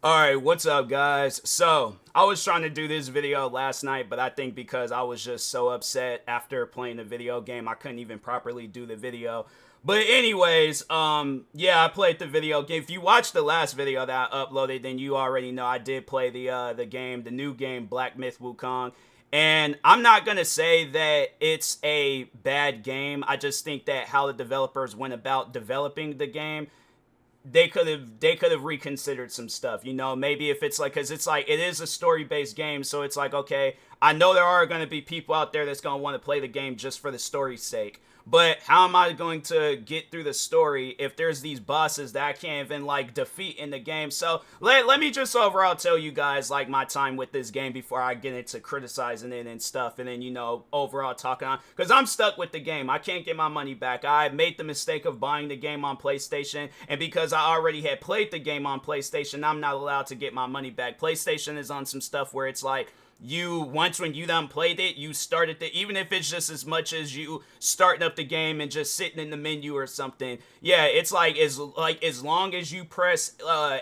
Alright, what's up guys? So, I was trying to do this video last night, but I think because I was just so upset after playing the video game, I couldn't even properly do the video. But anyways, yeah, I played the video game. If you watched the last video that I uploaded, then you already know I did play the game, the new game, Black Myth Wukong. And I'm not going to say that it's a bad game. I just think that how the developers went about developing the game, they could have reconsidered some stuff, maybe if it's like, because it's like it is a story based game, so it's like, okay, I know there are going to be people out there that's going to want to play the game just for the story's sake, but how am I going to get through the story if there's these bosses that I can't even like defeat in the game? So let me just overall tell you guys like my time with this game before I get into criticizing it and stuff, and then overall talking on, because I'm stuck with the game. I can't get my money back. I made the mistake of buying the game on PlayStation, and because I already had played the game on PlayStation, I'm not allowed to get my money back. PlayStation is on some stuff where it's like, when you done played it, you started the, even if it's just as much as you starting up the game and just sitting in the menu or something. Yeah, it's like as long as you press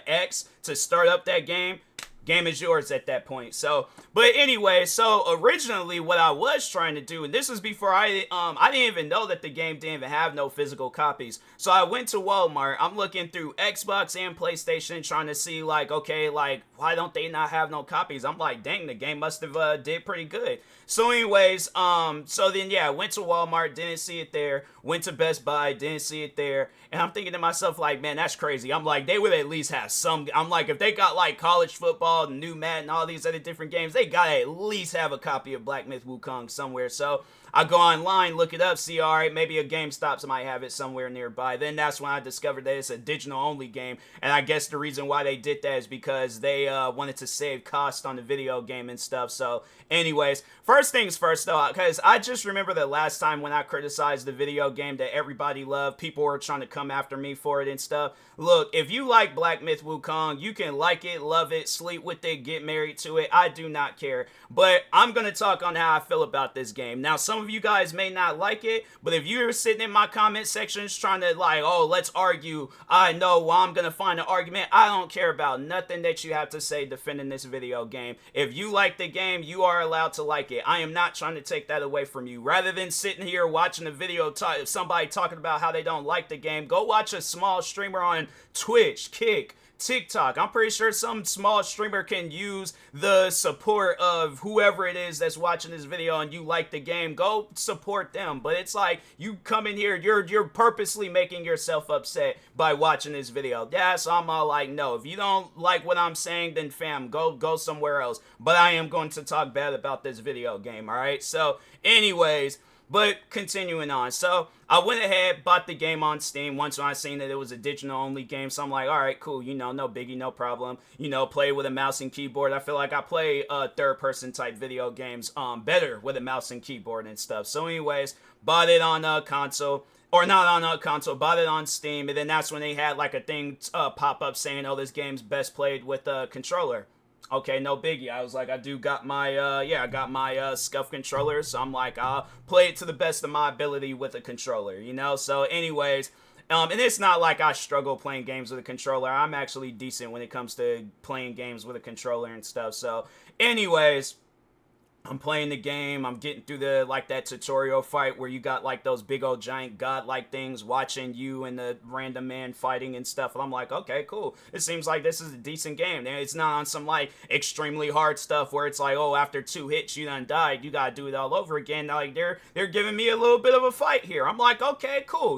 X to start up that game is yours at that point. So, but anyway, so originally what I was trying to do, and this was before I didn't even know that the game didn't even have no physical copies. So I went to Walmart. I'm looking through Xbox and PlayStation trying to see like, okay, like why don't they not have no copies? I'm like, dang, the game must have did pretty good. So anyways, so then yeah, went to Walmart, didn't see it there. Went to Best Buy, didn't see it there. And I'm thinking to myself like, man, that's crazy. I'm like, they would at least have some. I'm like, if they got like college football, new Madden, all these other different games, they gotta at least have a copy of Black Myth Wukong somewhere. So I go online, look it up, see, all right, maybe a GameStop might have it somewhere nearby. Then that's when I discovered that it's a digital only game. And I guess the reason why they did that is because they wanted to save cost on the video game and stuff. So anyways, first things first though, because I just remember the last time when I criticized the video game that everybody loved, people were trying to come after me for it and stuff. Look, if you like Black Myth Wukong, you can like it, love it, sleep with it, get married to it. I do not care. But I'm going to talk on how I feel about this game. Now, some of you guys may not like it, but if you're sitting in my comment sections trying to like, oh, let's argue, I know, well, I'm going to find an argument. I don't care about nothing that you have to say defending this video game. If you like the game, you are allowed to like it. I am not trying to take that away from you. Rather than sitting here watching a video, somebody talking about how they don't like the game, go watch a small streamer on Twitch, Kick, TikTok. I'm pretty sure some small streamer can use the support of whoever it is that's watching this video, and you like the game, go support them. But it's like, you come in here, you're purposely making yourself upset by watching this video. Yeah, so I'm all like, no, if you don't like what I'm saying, then fam, go somewhere else. But I am going to talk bad about this video game, all right? So anyways, but continuing on, so I went ahead, bought the game on Steam once when I seen that it was a digital only game. So I'm like, all right, cool, no biggie, no problem. Play with a mouse and keyboard. I feel like I play third person type video games better with a mouse and keyboard and stuff. So anyways, bought it on a console. Or not on a console, bought it on Steam, and then that's when they had like a thing pop up saying, oh, this game's best played with a controller. Okay, no biggie. I was like, I got my scuff controller, so I'm like, I'll play it to the best of my ability with a controller, So anyways, and it's not like I struggle playing games with a controller. I'm actually decent when it comes to playing games with a controller and stuff. So anyways, I'm playing the game, I'm getting through that tutorial fight where you got like those big old giant godlike things watching you and the random man fighting and stuff, and I'm like, okay, cool, it seems like this is a decent game. It's not on some like extremely hard stuff where it's like, oh, after 2 hits you done died, you gotta do it all over again. Like they're giving me a little bit of a fight here. I'm like, okay, cool,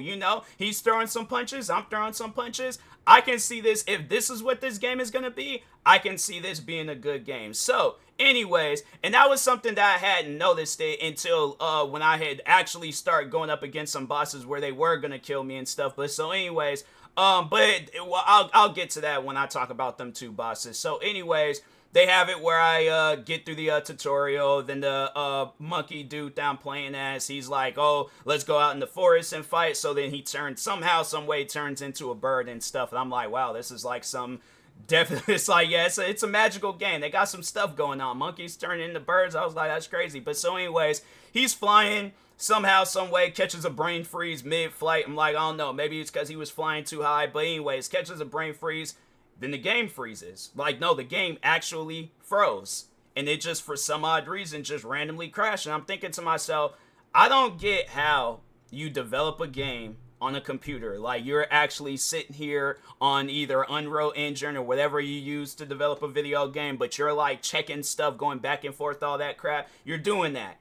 he's throwing some punches, I'm throwing some punches. I can see this, if this is what this game is going to be, I can see this being a good game. So, anyways, and that was something that I hadn't noticed it until when I had actually started going up against some bosses where they were going to kill me and stuff. But so anyways, I'll get to that when I talk about them two bosses. So anyways, they have it where I get through the tutorial, then the monkey dude that I'm playing as, he's like, oh, let's go out in the forest and fight. So then he somehow, some way turns into a bird and stuff. And I'm like, wow, this is like some, definitely, it's like, yeah, it's a magical game. They got some stuff going on. Monkeys turning into birds. I was like, that's crazy. But so anyways, he's flying. Somehow, some way, catches a brain freeze mid-flight. I'm like, I don't know, maybe it's because he was flying too high. But anyways, catches a brain freeze. then the game freezes. Like, no, the game actually froze. And it just, for some odd reason, just randomly crashed. And I'm thinking to myself, I don't get how you develop a game on a computer. Like, you're actually sitting here on either Unreal Engine or whatever you use to develop a video game, but you're like checking stuff, going back and forth, all that crap. You're doing that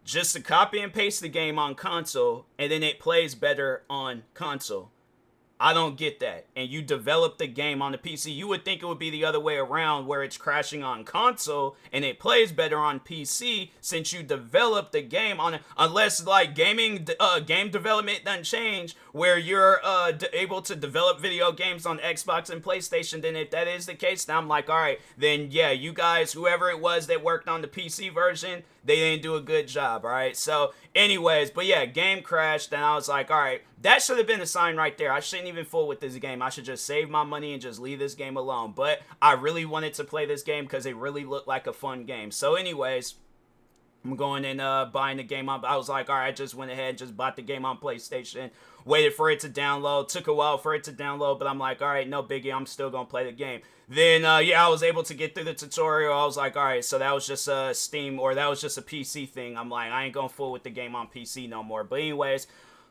just to copy and paste the game on console, and then it plays better on console. I don't get that. And you develop the game on the PC. You would think it would be the other way around, where it's crashing on console and it plays better on PC, since you developed the game on it. Unless like game development doesn't change, where you're able to develop video games on Xbox and PlayStation. Then if that is the case, then I'm like, all right, then yeah, you guys, whoever it was that worked on the PC version, they didn't do a good job, all right? So anyways, but yeah, game crashed, and I was like, all right, that should have been a sign right there. I shouldn't even fool with this game. I should just save my money and just leave this game alone. But I really wanted to play this game because it really looked like a fun game. So anyways, I'm going and buying the game on. I was like, all right, I just went ahead and just bought the game on PlayStation. Waited for it to download. Took a while for it to download, but I'm like, all right, no biggie. I'm still going to play the game. Then, yeah, I was able to get through the tutorial. I was like, all right, so that was just a Steam, or that was just a PC thing. I'm like, I ain't going to fool with the game on PC no more. But anyways,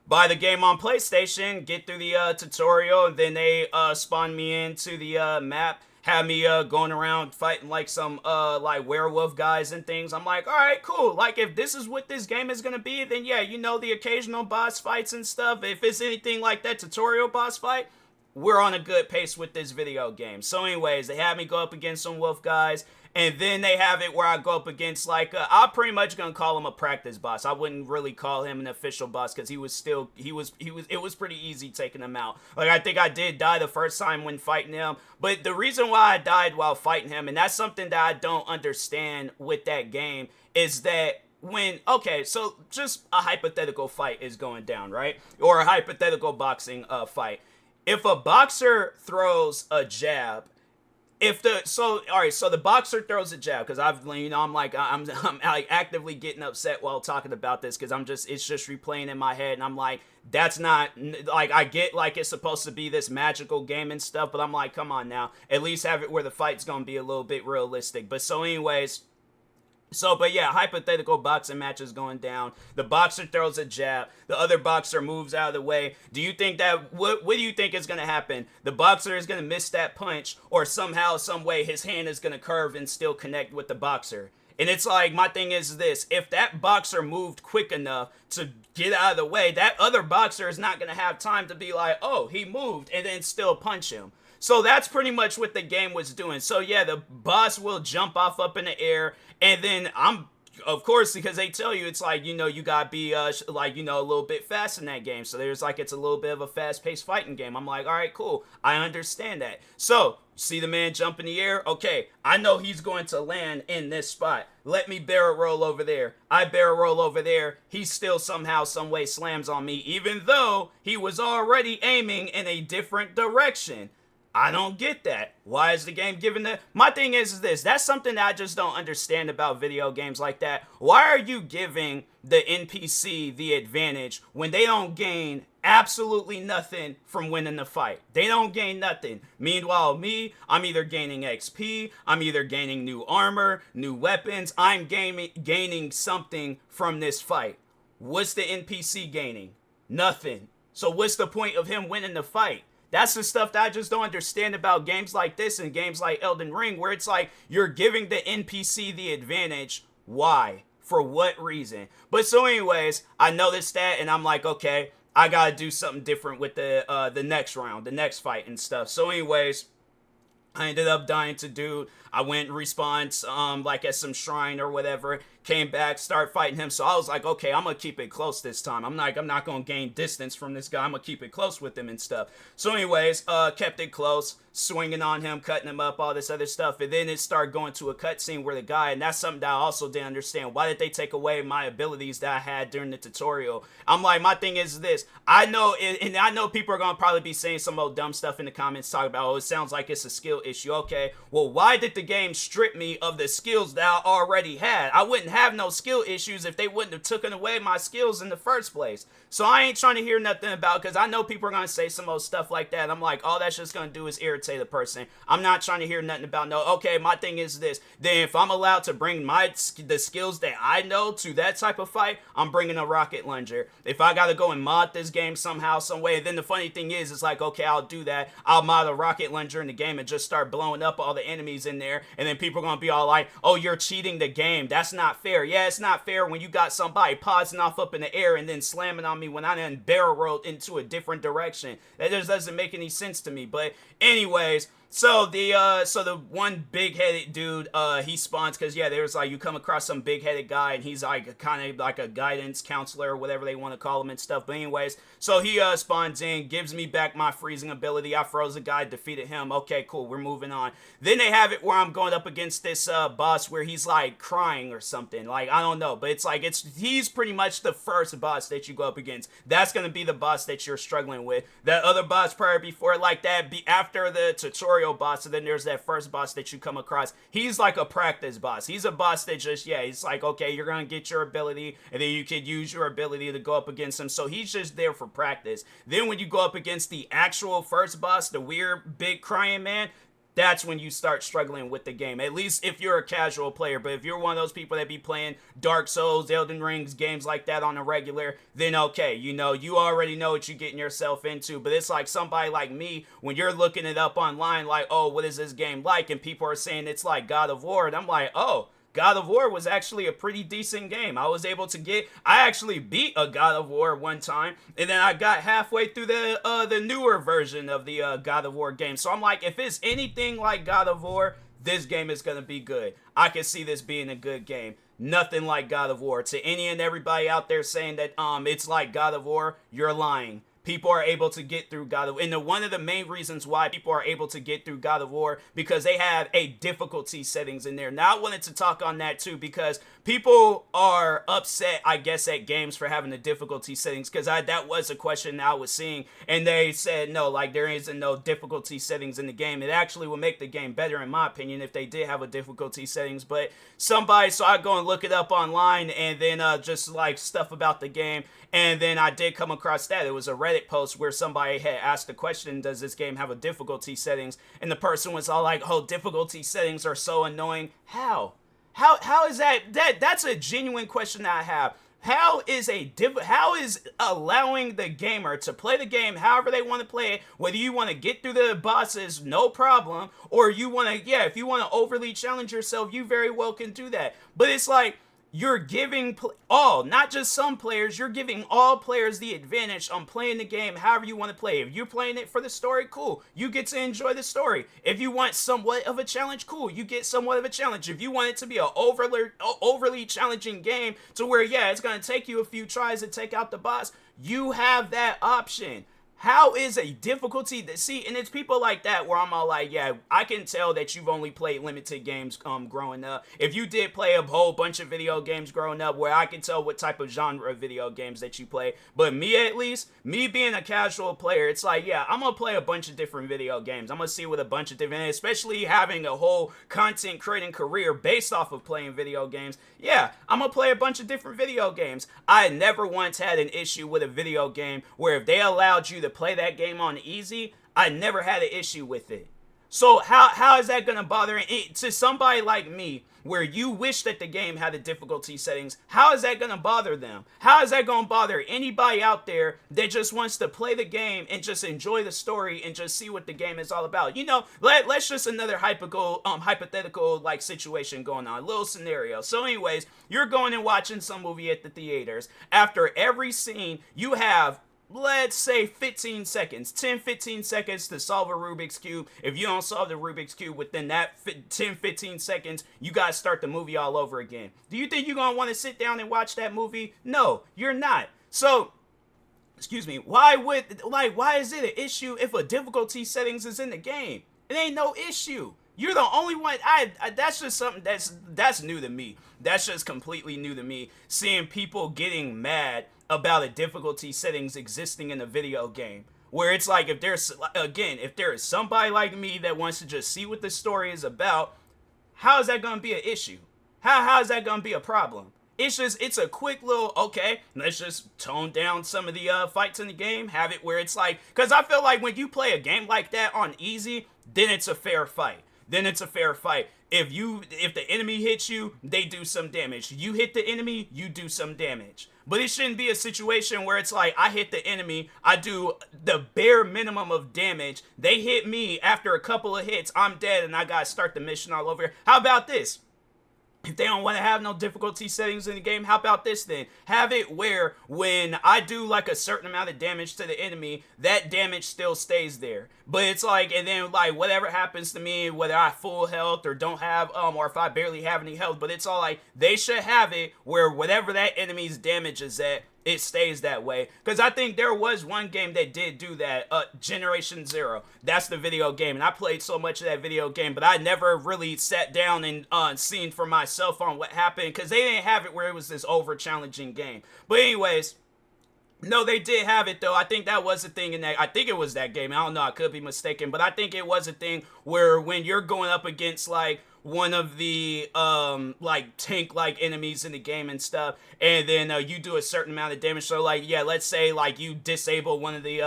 buy the game on PlayStation, get through the tutorial, and then they spawned me into the map. Had me going around fighting like some like werewolf guys and things. I'm like, all right, cool. Like, if this is what this game is gonna be, then yeah, you know, the occasional boss fights and stuff. If it's anything like that tutorial boss fight, we're on a good pace with this video game. So anyways, they had me go up against some wolf guys, and then they have it where I go up against like I'm pretty much gonna call him a practice boss. I wouldn't really call him an official boss, because it was pretty easy taking him out. Like, I think I did die the first time when fighting him, but the reason why I died while fighting him, and that's something that I don't understand with that game, is that okay, so just a hypothetical fight is going down, right? Or a hypothetical boxing fight. If a boxer throws a jab, so the boxer throws a jab, because I'm like actively getting upset while talking about this, because it's just replaying in my head, and I'm like, that's not, like, I get like it's supposed to be this magical game and stuff, but I'm like, come on now, at least have it where the fight's gonna be a little bit realistic. But so anyways, but yeah, hypothetical boxing matches going down. The boxer throws a jab. The other boxer moves out of the way. Do you think that, what do you think is going to happen? The boxer is going to miss that punch, or somehow, some way, his hand is going to curve and still connect with the boxer? And it's like, my thing is this: if that boxer moved quick enough to get out of the way, that other boxer is not going to have time to be like, oh, he moved, and then still punch him. So that's pretty much what the game was doing. So yeah, the boss will jump off up in the air, and then of course, because they tell you, it's like, you know, you gotta be like, you know, a little bit fast in that game. So there's like, it's a little bit of a fast-paced fighting game. I'm like, all right, cool, I understand that. So see the man jump in the air? Okay, I know he's going to land in this spot. Let me barrel roll over there. I barrel roll over there. He still somehow, some way slams on me, even though he was already aiming in a different direction. I don't get that. Why is the game giving that? My thing is this. That's something that I just don't understand about video games like that. Why are you giving the NPC the advantage when they don't gain absolutely nothing from winning the fight? They don't gain nothing. Meanwhile, me, I'm either gaining XP, I'm either gaining new armor, new weapons. I'm gaining something from this fight. What's the NPC gaining? Nothing. So what's the point of him winning the fight? That's the stuff that I just don't understand about games like this and games like Elden Ring, where it's like, you're giving the NPC the advantage. Why? For what reason? But so anyways, I noticed that, and I'm like, okay, I gotta do something different with the next round, the next fight and stuff. So anyways, I ended up dying to dude. I went and respawned like at some shrine or whatever. Came back, start fighting him. So I was like, okay, I'm gonna keep it close this time. I'm not gonna gain distance from this guy. I'm gonna keep it close with him and stuff. So anyways, kept it close, swinging on him, cutting him up, all this other stuff. And then it started going to a cutscene where the guy, and that's something that I also didn't understand. Why did they take away my abilities that I had during the tutorial? I'm like, my thing is this. I know, and I know people are gonna probably be saying some old dumb stuff in the comments, talking about, oh, it sounds like it's a skill issue. Okay, well, why did the game strip me of the skills that I already had? I wouldn't have no skill issues if they wouldn't have taken away my skills in the first place. So I ain't trying to hear nothing about, because I know people are going to say some old stuff like that. I'm like, all that's just going to do is irritate a person. I'm not trying to hear nothing about, no, okay, my thing is this. Then if I'm allowed to bring the skills that I know to that type of fight, I'm bringing a rocket launcher. If I got to go and mod this game somehow, some way, then the funny thing is, it's like, okay, I'll do that. I'll mod a rocket launcher in the game and just start blowing up all the enemies in there, and then people are going to be all like, oh, you're cheating the game. That's not fair. Yeah, it's not fair when you got somebody pausing off up in the air and then slamming on me when I done barrel rolled into a different direction. That just doesn't make any sense to me. But anyways, so the one big-headed dude, he spawns, because, yeah, there's, like, you come across some big-headed guy, and he's, like, kind of like a guidance counselor, or whatever they want to call him and stuff. But anyways, so he, spawns in, gives me back my freezing ability. I froze a guy, defeated him. Okay, cool, we're moving on. Then they have it where I'm going up against this, boss where he's, like, crying or something. Like, I don't know, but it's like, he's pretty much the first boss that you go up against. That's gonna be the boss that you're struggling with. That other boss prior before, like, that, after the tutorial boss, and then there's that first boss that you come across. He's like a practice boss. He's a boss that just, yeah, he's like, okay, you're gonna get your ability, and then you could use your ability to go up against him. So he's just there for practice. Then when you go up against the actual first boss, the weird big crying man, that's when you start struggling with the game. At least if you're a casual player. But if you're one of those people that be playing Dark Souls, Elden Rings, games like that on a regular, then okay, you know, you already know what you're getting yourself into. But it's like somebody like me, when you're looking it up online, like, oh, what is this game like? And people are saying it's like God of War. And I'm like, oh, God of War was actually a pretty decent game. I actually beat a God of War one time, and then I got halfway through the newer version of the God of War game. So I'm like, if it's anything like God of War, this game is going to be good. I can see this being a good game. Nothing like God of War. To any and everybody out there saying that it's like God of War, you're lying. People are able to get through God of War. And one of the main reasons why people are able to get through God of War, because they have a difficulty settings in there. Now, I wanted to talk on that too, because people are upset, I guess, at games for having the difficulty settings, because that was a question I was seeing, and they said, no, like, there isn't no difficulty settings in the game. It actually would make the game better, in my opinion, if they did have a difficulty settings. But so I go and look it up online, and then just like stuff about the game, and then I did come across that. It was a Reddit post where somebody had asked the question, does this game have a difficulty settings? And the person was all like, oh, difficulty settings are so annoying. How is that's a genuine question that I have. How is allowing the gamer to play the game however they want to play it, whether you want to get through the bosses, no problem, or you want to, yeah, if you want to overly challenge yourself, you very well can do that. But it's like, you're giving not just some players, you're giving all players the advantage on playing the game however you want to play. If you're playing it for the story, cool. You get to enjoy the story. If you want somewhat of a challenge, cool. You get somewhat of a challenge. If you want it to be an overly challenging game to where, yeah, it's going to take you a few tries to take out the boss, you have that option. How is a difficulty that, see, and it's people like that where I'm all like, yeah, I can tell that you've only played limited games growing up. If you did play a whole bunch of video games growing up, where I can tell what type of genre of video games that you play. But me, at least, me being a casual player, it's like, yeah, I'm gonna play a bunch of different video games. I'm gonna see what a bunch of different, especially having a whole content creating career based off of playing video games. Yeah, I'm gonna play a bunch of different video games. I never once had an issue with a video game where if they allowed you to play that game on easy, I never had an issue with it. So how is that going to bother to somebody like me, where you wish that the game had the difficulty settings? How is that going to bother them? How is that going to bother anybody out there that just wants to play the game and just enjoy the story and just see what the game is all about? You know, let's just another hypothetical like situation going on, a little scenario. So anyways, you're going and watching some movie at the theaters. After every scene, you have, let's say, 15 seconds, 10-15 seconds to solve a Rubik's Cube. If you don't solve the Rubik's Cube within that 10-15 seconds, you gotta start the movie all over again. Do you think you're gonna want to sit down and watch that movie? No, you're not. So, excuse me, why is it an issue if a difficulty settings is in the game? It ain't no issue. You're the only one. That's just something that's new to me. That's just completely new to me, seeing people getting mad about a difficulty settings existing in a video game, where it's like, if there is somebody like me that wants to just see what the story is about, how is that going to be an issue? How is that gonna be a problem? It's a quick little, okay, let's just tone down some of the fights in the game, have it where it's like, because I feel like when you play a game like that on easy, then it's a fair fight. If the enemy hits you, they do some damage. You hit the enemy, you do some damage. But it shouldn't be a situation where it's like, I hit the enemy, I do the bare minimum of damage, they hit me, after a couple of hits, I'm dead, and I gotta start the mission all over. How about this? If they don't want to have no difficulty settings in the game, how about this then? Have it where when I do like a certain amount of damage to the enemy, that damage still stays there. But it's like, and then like whatever happens to me, whether I have full health or don't have, or if I barely have any health, but it's all like, they should have it where whatever that enemy's damage is at, it stays that way. Because I think there was one game that did do that, Generation Zero. That's the video game, and I played so much of that video game, but I never really sat down and seen for myself on what happened, because they didn't have it where it was this over-challenging game. But anyways, no, they did have it, though. I think that was a thing in that, I think it was that game. I don't know, I could be mistaken, but I think it was a thing where when you're going up against, like, one of the like tank-like enemies in the game and stuff, and then you do a certain amount of damage. So like, yeah, let's say like you disable one of the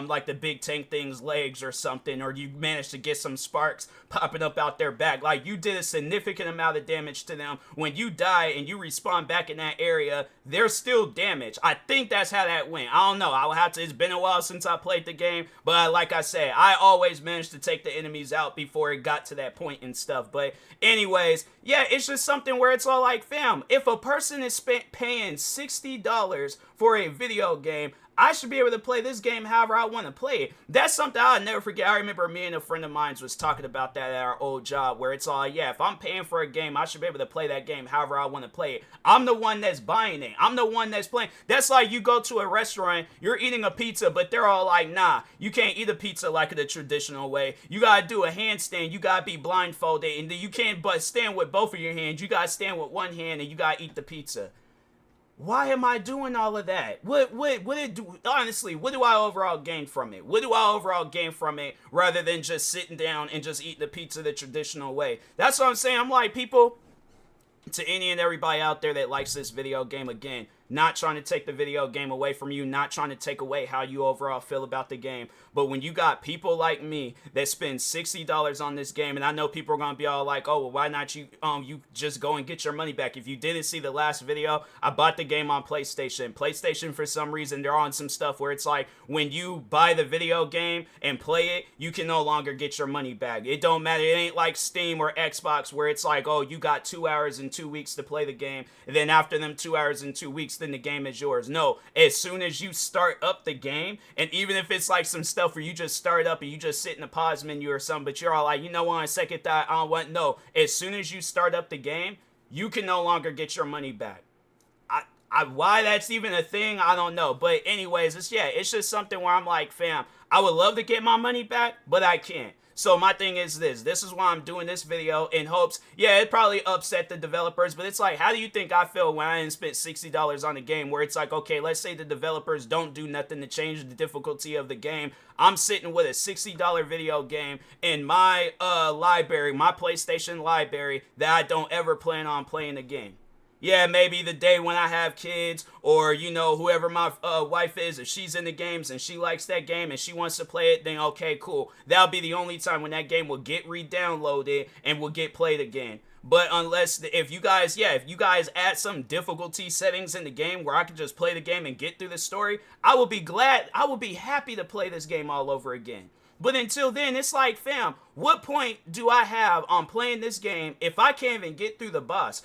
like the big tank thing's legs or something, or you manage to get some sparks popping up out their back. Like, you did a significant amount of damage to them. When you die and you respawn back in that area, there's still damage. I think that's how that went. I don't know, I will have to, it's been a while since I played the game, but like I said, I always managed to take the enemies out before it got to that point and stuff. But anyways, yeah, it's just something where it's all like, fam, if a person is paying $60 for a video game, I should be able to play this game however I want to play it. That's something I'll never forget. I remember me and a friend of mine was talking about that at our old job, where it's all, yeah, if I'm paying for a game, I should be able to play that game however I want to play it. I'm the one that's buying it. I'm the one that's playing. That's like you go to a restaurant, you're eating a pizza, but they're all like, nah, you can't eat a pizza like the traditional way. You gotta do a handstand. You gotta be blindfolded, and then you can't but stand with both of your hands. You gotta stand with one hand, and you gotta eat the pizza. Why am I doing all of that? What it do? Honestly, what do I overall gain from it? What do I overall gain from it rather than just sitting down and just eating the pizza the traditional way? That's what I'm saying. I'm like, people, to any and everybody out there that likes this video game, again, not trying to take the video game away from you, not trying to take away how you overall feel about the game, but when you got people like me that spend $60 on this game, and I know people are going to be all like, oh, well, why not you just go and get your money back? If you didn't see the last video, I bought the game on PlayStation. PlayStation, for some reason, they're on some stuff where it's like, when you buy the video game and play it, you can no longer get your money back. It don't matter. It ain't like Steam or Xbox where it's like, oh, you got 2 hours and 2 weeks to play the game, and then after them 2 hours and 2 weeks, then the game is yours. No, as soon as you start up the game, and even if it's like some stuff where you just start up and you just sit in the pause menu or something, but you're all like, you know what, on second thought, I don't want, no, as soon as you start up the game, you can no longer get your money back. Why that's even a thing, I don't know. But anyways, it's just something where I'm like, fam, I would love to get my money back, but I can't. So my thing is this is why I'm doing this video, in hopes, yeah, it probably upset the developers, but it's like, how do you think I feel when I didn't spend $60 on a game where it's like, okay, let's say the developers don't do nothing to change the difficulty of the game. I'm sitting with a $60 video game in my library, my PlayStation library, that I don't ever plan on playing the game. Yeah, maybe the day when I have kids, or, you know, whoever my wife is, if she's in the games and she likes that game and she wants to play it, then okay, cool. That'll be the only time when that game will get re-downloaded and will get played again. But unless, if you guys add some difficulty settings in the game where I can just play the game and get through the story, I will be happy to play this game all over again. But until then, it's like, fam, what point do I have on playing this game if I can't even get through the boss?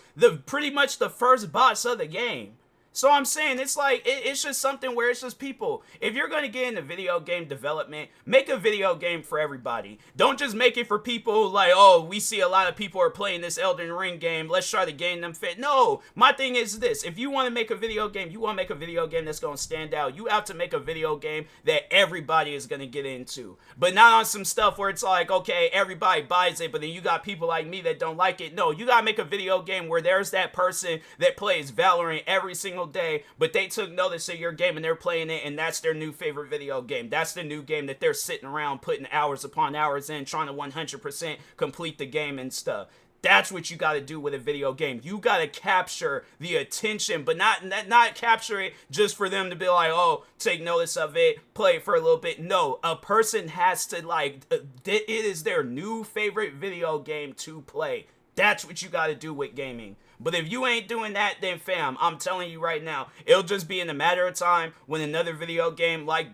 Pretty much the first boss of the game. So I'm saying, it's like, it's just something where it's just, people, if you're going to get into video game development, make a video game for everybody. Don't just make it for people like, oh, we see a lot of people are playing this Elden Ring game, let's try to gain them fit. No, my thing is this: if you want to make a video game, you want to make a video game that's going to stand out, you have to make a video game that everybody is going to get into. But not on some stuff where it's like, okay, everybody buys it, but then you got people like me that don't like it. No, you got to make a video game where there's that person that plays Valorant every single day, but they took notice of your game and they're playing it, and that's their new favorite video game. That's the new game that they're sitting around putting hours upon hours in, trying to 100% complete the game and stuff. That's what you got to do with a video game. You got to capture the attention, but not capture it just for them to be like, oh, take notice of it, play it for a little bit. No, a person has to it is their new favorite video game to play. That's what you got to do with gaming. But if you ain't doing that, then fam, I'm telling you right now, it'll just be in a matter of time when another video game like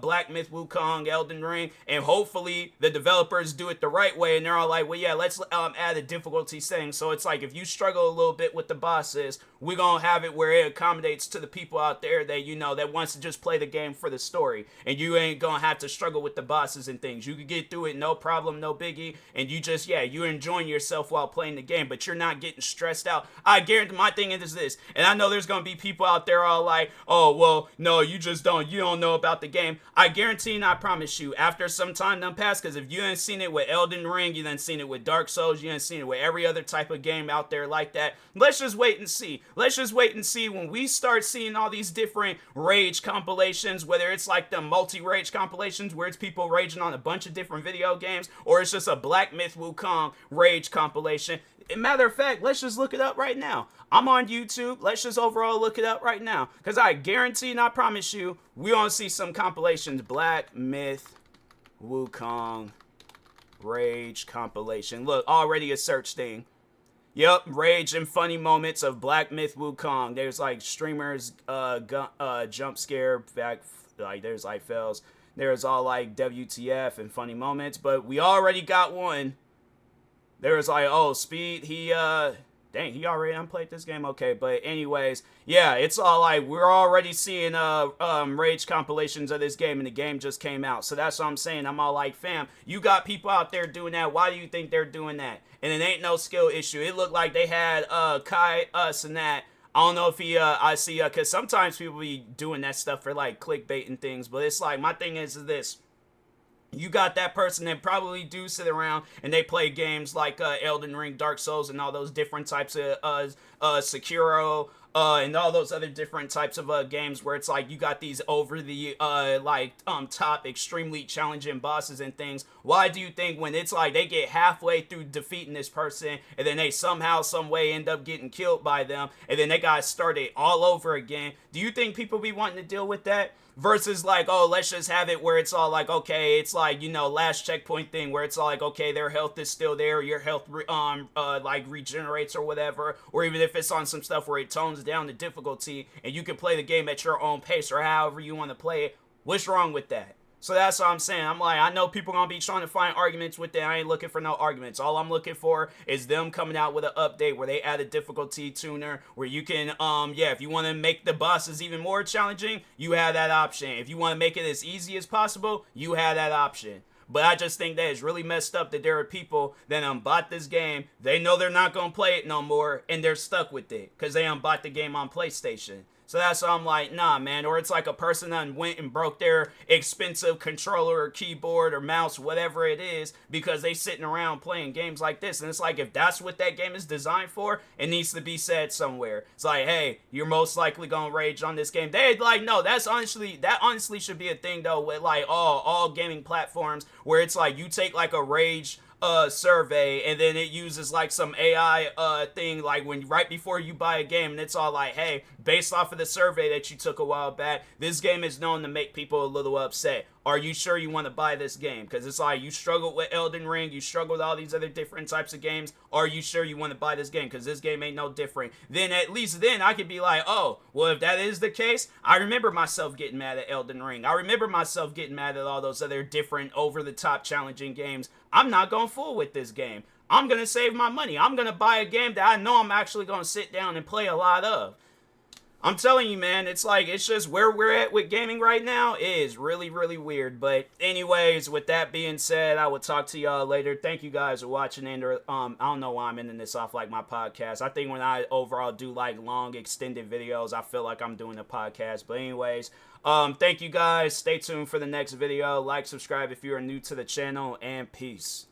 Black Myth Wukong, Elden Ring, and hopefully the developers do it the right way, and they're all like, well, yeah, let's add a difficulty setting. So it's like, if you struggle a little bit with the bosses, we're gonna have it where it accommodates to the people out there that, you know, that wants to just play the game for the story, and you ain't gonna have to struggle with the bosses and things. You can get through it, no problem, no biggie, and you just, yeah, you're enjoying yourself while playing the game, but you're not getting stressed out. I guarantee, my thing is this, and I know there's gonna be people out there all like, oh, well, no, you don't know about the game. I guarantee and I promise you, after some time done passed, because if you ain't seen it with Elden Ring, you done seen it with Dark Souls, you ain't seen it with every other type of game out there like that. Let's just wait and see. Let's just wait and see when we start seeing all these different rage compilations, whether it's like the multi-rage compilations where it's people raging on a bunch of different video games, or it's just a Black Myth Wukong rage compilation. Matter of fact, let's just look it up right now. I'm on YouTube. Let's just overall look it up right now. Because I guarantee and I promise you, we're going to see some compilations. Black Myth Wukong Rage compilation. Look, already a search thing. Yep, rage and funny moments of Black Myth Wukong. There's like streamers, jump scare, back, like there's like fails. There's all like WTF and funny moments. But we already got one. There was like, oh, Speed, he already unplayed this game, okay, but anyways, yeah, it's all like, we're already seeing, rage compilations of this game, and the game just came out, so that's what I'm saying. I'm all like, fam, you got people out there doing that, why do you think they're doing that? And it ain't no skill issue. It looked like they had, Kai, Sanat. I don't know if he, I see, because sometimes people be doing that stuff for, like, clickbait and things, but it's like, my thing is this. You got that person that probably do sit around and they play games like Elden Ring, Dark Souls, and all those different types of Sekiro, and all those other different types of games where it's like you got these over the top extremely challenging bosses and things. Why do you think when it's like they get halfway through defeating this person and then they somehow, some way end up getting killed by them and then they got started all over again? Do you think people be wanting to deal with that? Versus like, oh, let's just have it where it's all like, okay, it's like, you know, last checkpoint thing where it's all like, okay, their health is still there, your health like regenerates or whatever, or even if it's on some stuff where it tones down the difficulty and you can play the game at your own pace or however you want to play it. What's wrong with that? So that's what I'm saying. I'm like, I know people gonna be trying to find arguments with that. I ain't looking for no arguments. All I'm looking for is them coming out with an update where they add a difficulty tuner where you can, yeah, if you want to make the bosses even more challenging, you have that option. If you want to make it as easy as possible, you have that option. But I just think that it's really messed up that there are people that bought this game, they know they're not gonna play it no more, and they're stuck with it because they bought the game on PlayStation. So that's why I'm like, nah, man. Or it's like a person that went and broke their expensive controller or keyboard or mouse, whatever it is, because they sitting around playing games like this. And it's like, if that's what that game is designed for, it needs to be said somewhere. It's like, hey, you're most likely gonna rage on this game. They like, no, that honestly should be a thing though with like all gaming platforms where it's like you take like a rage survey and then it uses like some AI thing like when right before you buy a game and it's all like, hey, based off of the survey that you took a while back, this game is known to make people a little upset. Are you sure you want to buy this game? Because it's like you struggled with Elden Ring, you struggled with all these other different types of games. Are you sure you want to buy this game? Because this game ain't no different. Then at least then I could be like, oh, well, if that is the case, I remember myself getting mad at Elden Ring. I remember myself getting mad at all those other different over-the-top challenging games. I'm not going fool with this game. I'm going to save my money. I'm going to buy a game that I know I'm actually going to sit down and play a lot of. I'm telling you, man, it's like, it's just where we're at with gaming right now is really, really weird. But anyways, with that being said, I will talk to y'all later. Thank you guys for watching. And I don't know why I'm ending this off like my podcast. I think when I overall do like long extended videos, I feel like I'm doing a podcast. But anyways, thank you guys. Stay tuned for the next video. Like, subscribe if you are new to the channel, and peace.